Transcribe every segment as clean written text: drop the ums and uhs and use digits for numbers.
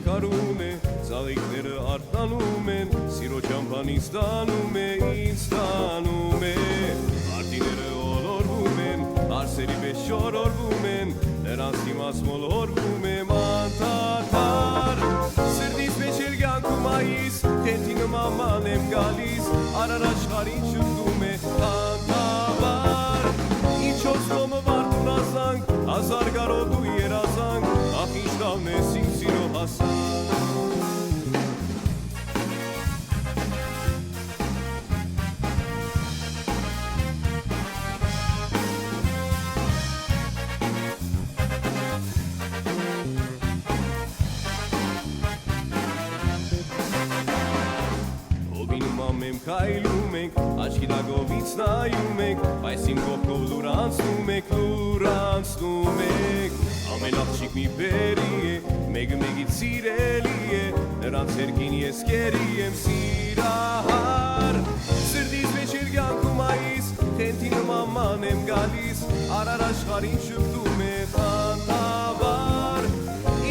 պայքարում է, ծաղիկները արթնանում են, սիրո չամփան ինձ տանում է, ինձ տանում է, արտիները ոլորվում են, արսերի պես շորորվում են, նրանց դիմաց մոլորվում եմ անդադար, սրտից մեջ էլ կյանքում այիս, թենթի նման եմ գալիս, արար աշխարհին շփվում է անտավար, ինչոց կոմը վարդուն ասանք, հազար կարոտու երազանք, ախ ինչ տավն ես իմ սիրո հասանք, Մեմ քայլում ենք, աչքի տակովից նայում ենք, բայց իմ կողքով լուր անցնում եք, ամեն աղջիկ մի բերի է, մեկը մեկից սիրելի է, նրանց հերքին ես կերի եմ սիրահար, սրտից մեջ էլ կյանքում այիս, թենթի նման եմ գալիս, արար աշխարհին շփվում է խանդավար,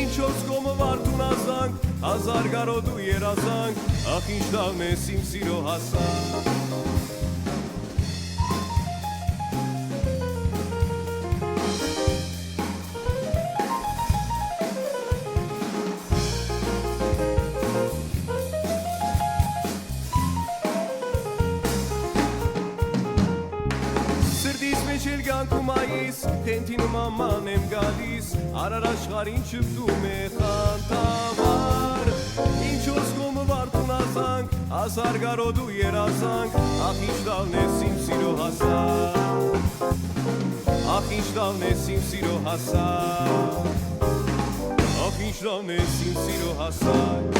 ինչոց կոմը վարդուն ասանք, հազար կարոտու երազանք, ախ ինչ տավն ես իմ սիրո հասանք, սրտից մեջ էլ կյանքում այիս, թենթի նման եմ գալիս, արար աշխարհին շփվում է խանդավար, ինչոց կոմը վարդուն ասանք, հազար կարոտու երազանք, ախ ինչ տավն ես իմ սիրո հասանք, ախ ինչ տավն ես իմ սիրո հասանք, ախ ինչ տավն ես իմ սիրո հասանք